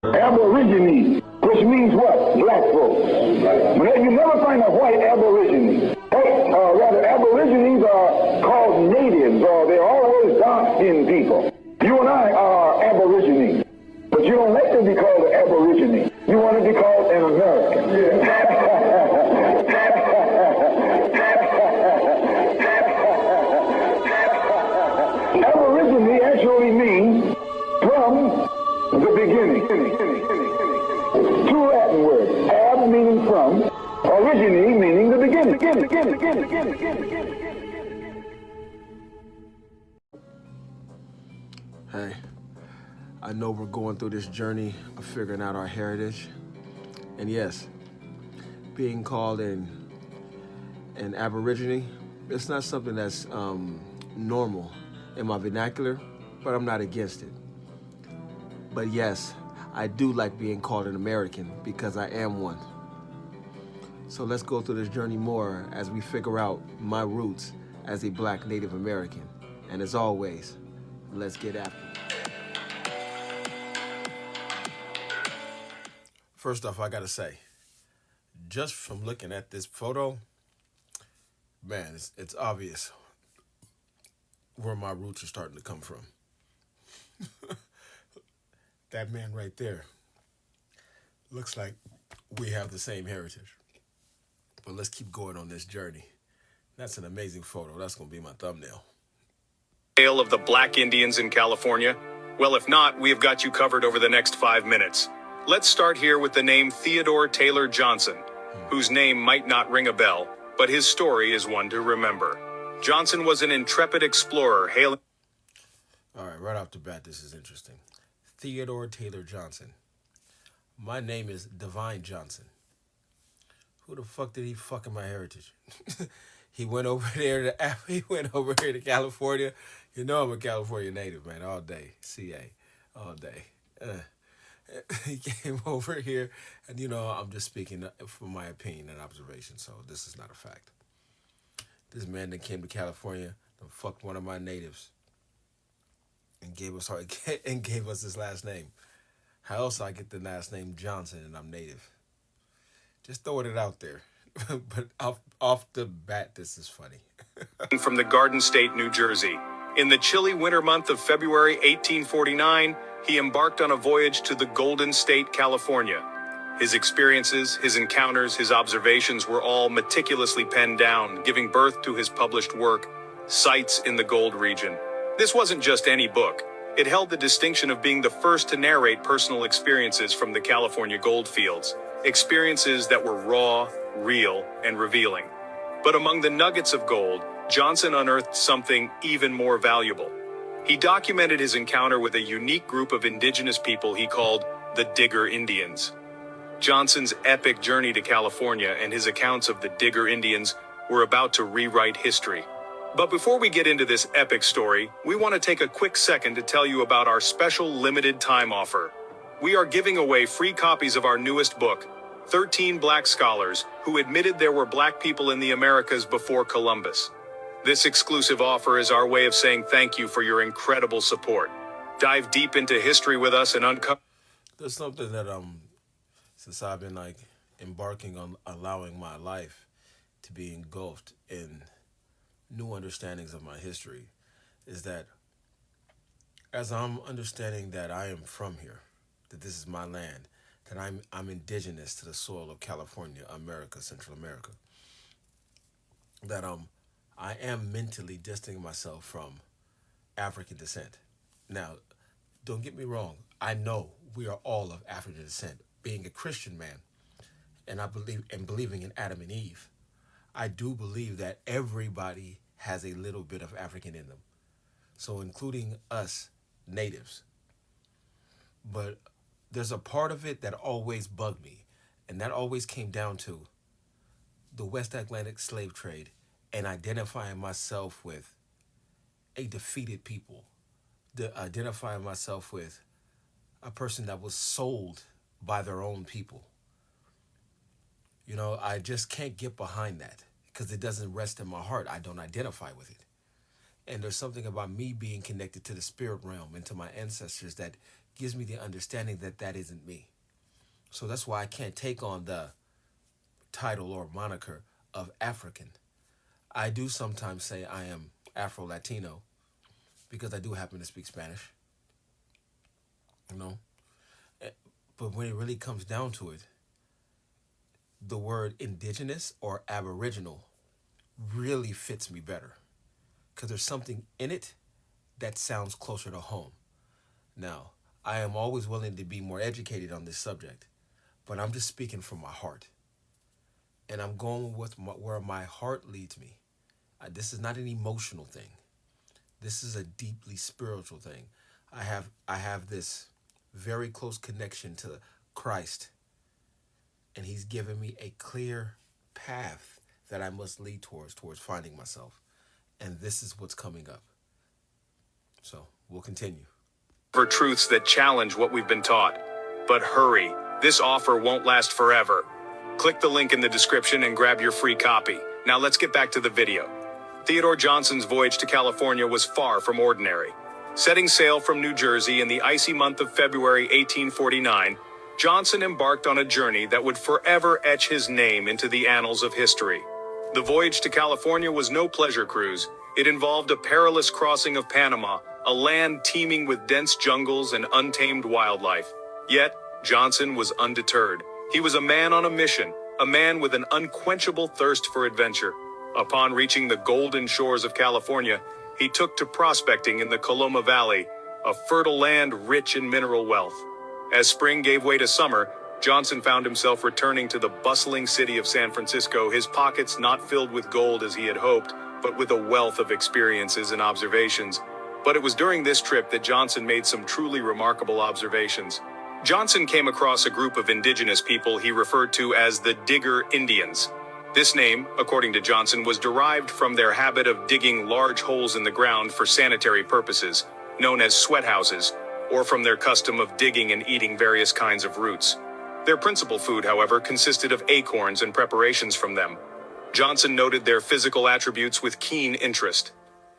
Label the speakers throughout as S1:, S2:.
S1: Aborigines, which means what? Black folks. You never find a white Aborigine. Rather, Aborigines are called natives, or they're always dark-skinned people. You and I are Aborigines, but you don't like to be called an Aborigine. You want to be called an American. Aborigine actually means from the beginning. Two Latin words. Ab meaning from, origine meaning the beginning.
S2: Hey, I know we're going through this journey of figuring out our heritage. And yes, being called an Aborigine, it's not something that's normal in my vernacular, but I'm not against it. But yes, I do like being called an American because I am one. So let's go through this journey more as we figure out my roots as a Black Native American. And as always, let's get after it. First off, I gotta say, just from looking at this photo, man, it's obvious where my roots are starting to come from. That man right there looks like we have the same heritage. But let's keep going on this journey. That's an amazing photo. That's going to be my thumbnail.
S3: Tale of the Black Indians in California? Well, if not, we have got you covered over the next 5 minutes. Let's start here with the name Theodore Taylor Johnson, whose name might not ring a bell, but his story is one to remember. Johnson was an intrepid explorer hailing...
S2: All right off the bat, this is interesting. Theodore Taylor Johnson. My name is Divine Johnson. Who the fuck did he fuck in my heritage? He went over here to California. You know I'm a California native, man, all day. CA, all day. He came over here, and I'm just speaking from my opinion and observation, so this is not a fact. This man that came to California and fucked one of my natives and gave us his last name. How else I get the last name Johnson and I'm native? Just throwing it out there. But off the bat, this is funny.
S3: From the Garden State, New Jersey. In the chilly winter month of February 1849, he embarked on a voyage to the Golden State, California. His experiences, his encounters, his observations were all meticulously penned down, giving birth to his published work, Sights in the Gold Region. This wasn't just any book. It held the distinction of being the first to narrate personal experiences from the California gold fields, experiences that were raw, real, and revealing. But among the nuggets of gold, Johnson unearthed something even more valuable. He documented his encounter with a unique group of indigenous people he called the Digger Indians. Johnson's epic journey to California and his accounts of the Digger Indians were about to rewrite history. But before we get into this epic story, we want to take a quick second to tell you about our special limited time offer. We are giving away free copies of our newest book, 13 Black Scholars Who Admitted There Were Black People in the Americas Before Columbus. This exclusive offer is our way of saying thank you for your incredible support. Dive deep into history with us and uncover...
S2: There's something that, since I've been, embarking on allowing my life to be engulfed in new understandings of my history, is that as I'm understanding that I am from here, that this is my land, that I'm indigenous to the soil of California, America, Central America, that I am mentally distancing myself from African descent. Now, don't get me wrong, I know we are all of African descent. Being a Christian man, and believing in Adam and Eve, I do believe that everybody has a little bit of African in them. So including us natives. But there's a part of it that always bugged me, and that always came down to the West Atlantic slave trade and identifying myself with a defeated people, identifying myself with a person that was sold by their own people. I just can't get behind that because it doesn't rest in my heart. I don't identify with it. And there's something about me being connected to the spirit realm and to my ancestors that gives me the understanding that that isn't me. So that's why I can't take on the title or moniker of African. I do sometimes say I am Afro-Latino because I do happen to speak Spanish, you know. But when it really comes down to it, the word indigenous or aboriginal really fits me better because there's something in it that sounds closer to home. Now, I am always willing to be more educated on this subject, but I'm just speaking from my heart. And I'm going with where my heart leads me. This is not an emotional thing. This is a deeply spiritual thing. I have this very close connection to Christ, and he's given me a clear path that I must lead towards finding myself. And this is what's coming up. So we'll continue.
S3: For truths that challenge what we've been taught. But hurry, this offer won't last forever. Click the link in the description and grab your free copy. Now let's get back to the video. Theodore Johnson's voyage to California was far from ordinary. Setting sail from New Jersey in the icy month of February 1849, Johnson embarked on a journey that would forever etch his name into the annals of history. The voyage to California was no pleasure cruise. It involved a perilous crossing of Panama, a land teeming with dense jungles and untamed wildlife. Yet, Johnson was undeterred. He was a man on a mission, a man with an unquenchable thirst for adventure. Upon reaching the golden shores of California, he took to prospecting in the Coloma Valley, a fertile land rich in mineral wealth. As spring gave way to summer, Johnson found himself returning to the bustling city of San Francisco, his pockets not filled with gold as he had hoped, but with a wealth of experiences and observations. But it was during this trip that Johnson made some truly remarkable observations. Johnson came across a group of indigenous people he referred to as the Digger Indians. This name, according to Johnson, was derived from their habit of digging large holes in the ground for sanitary purposes, known as sweat houses, or from their custom of digging and eating various kinds of roots. Their principal food, however, consisted of acorns and preparations from them. Johnson noted their physical attributes with keen interest.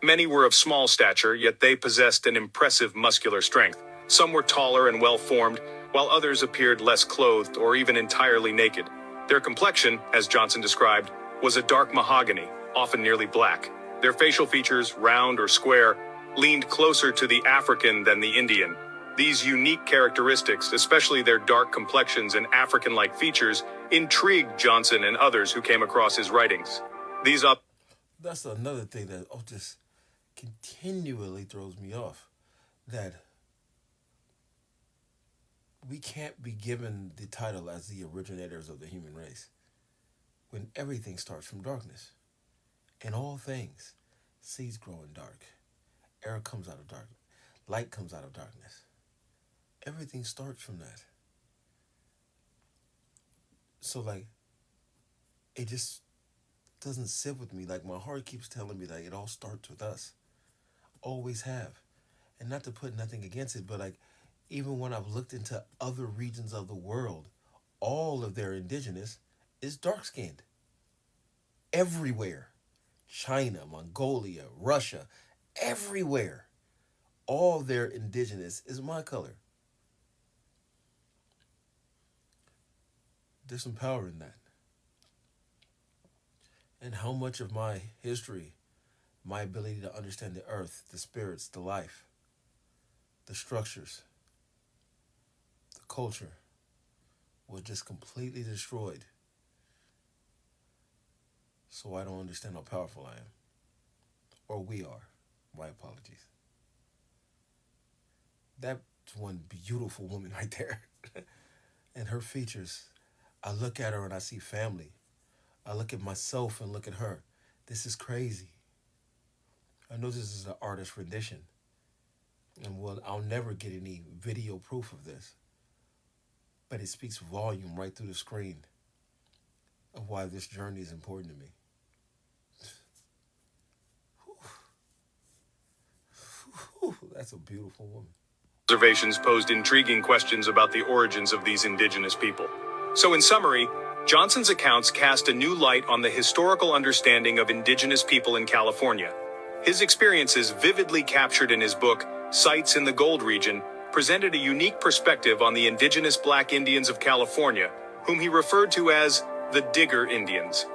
S3: Many were of small stature, yet they possessed an impressive muscular strength. Some were taller and well-formed, while others appeared less clothed or even entirely naked. Their complexion, as Johnson described, was a dark mahogany, often nearly black. Their facial features, round or square, leaned closer to the African than the Indian. These unique characteristics, especially their dark complexions and African-like features, intrigued Johnson and others who came across his writings.
S2: That's another thing that just continually throws me off, that we can't be given the title as the originators of the human race when everything starts from darkness. In all things, seeds grow in dark, air comes out of darkness, light comes out of darkness. Everything starts from that. So it just doesn't sit with me. My heart keeps telling me it all starts with us. Always have. And not to put nothing against it, but even when I've looked into other regions of the world, all of their indigenous is dark-skinned. Everywhere. China, Mongolia, Russia, everywhere. All their indigenous is my color. There's some power in that. And how much of my history, my ability to understand the earth, the spirits, the life, the structures, the culture, was just completely destroyed. So I don't understand how powerful I am. Or we are. My apologies. That's one beautiful woman right there. And her features, I look at her and I see family. I look at myself and look at her. This is crazy. I know this is an artist rendition. And I'll never get any video proof of this. But it speaks volume right through the screen of why this journey is important to me. That's a beautiful woman.
S3: Observations posed intriguing questions about the origins of these indigenous people. So in summary, Johnson's accounts cast a new light on the historical understanding of indigenous people in California. His experiences, vividly captured in his book, Sites in the Gold Region, presented a unique perspective on the indigenous Black Indians of California, whom he referred to as the Digger Indians.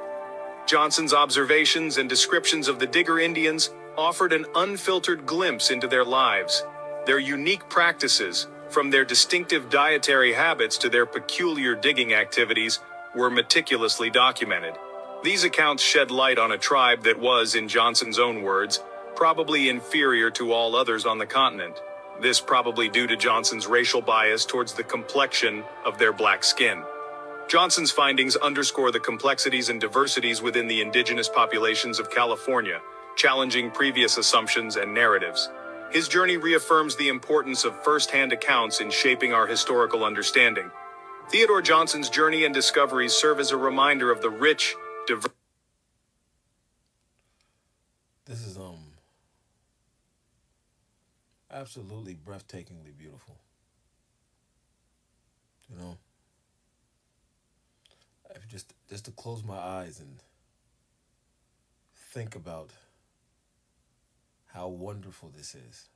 S3: Johnson's observations and descriptions of the Digger Indians offered an unfiltered glimpse into their lives. Their unique practices, from their distinctive dietary habits to their peculiar digging activities, were meticulously documented. These accounts shed light on a tribe that was, in Johnson's own words, probably inferior to all others on the continent. This probably due to Johnson's racial bias towards the complexion of their black skin. Johnson's findings underscore the complexities and diversities within the indigenous populations of California, challenging previous assumptions and narratives. His journey reaffirms the importance of first-hand accounts in shaping our historical understanding. Theodore Johnson's journey and discoveries serve as a reminder of the rich, diverse...
S2: This is absolutely breathtakingly beautiful. You know, if just to close my eyes and think about how wonderful this is.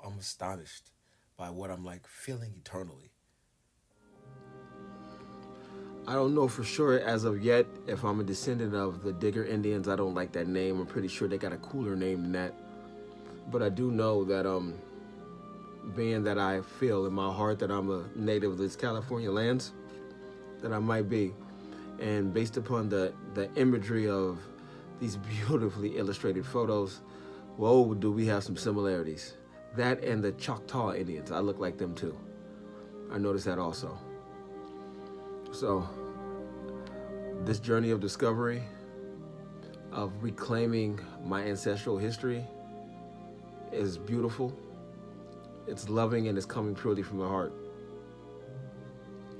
S2: I'm astonished by what I'm like feeling eternally. I don't know for sure as of yet if I'm a descendant of the Digger Indians. I don't like that name. I'm pretty sure they got a cooler name than that. But I do know that being that I feel in my heart that I'm a native of this California lands, that I might be. And based upon the imagery of these beautifully illustrated photos, whoa, do we have some similarities. That and the Choctaw Indians, I look like them too. I noticed that also. So, this journey of discovery, of reclaiming my ancestral history is beautiful. It's loving and it's coming purely from the heart.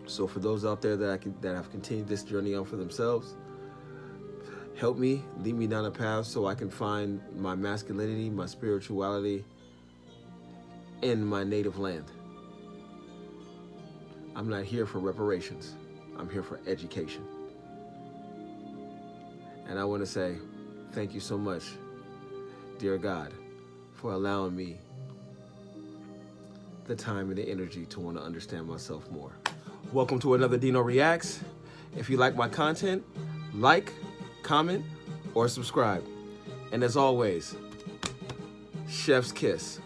S2: So for those out there that have continued this journey on for themselves, help me, lead me down a path so I can find my masculinity, my spirituality in my native land. I'm not here for reparations. I'm here for education. And I want to say thank you so much, dear God, for allowing me the time and the energy to want to understand myself more. Welcome to another Dino Reacts. If you like my content, like, comment, or subscribe. And as always, chef's kiss.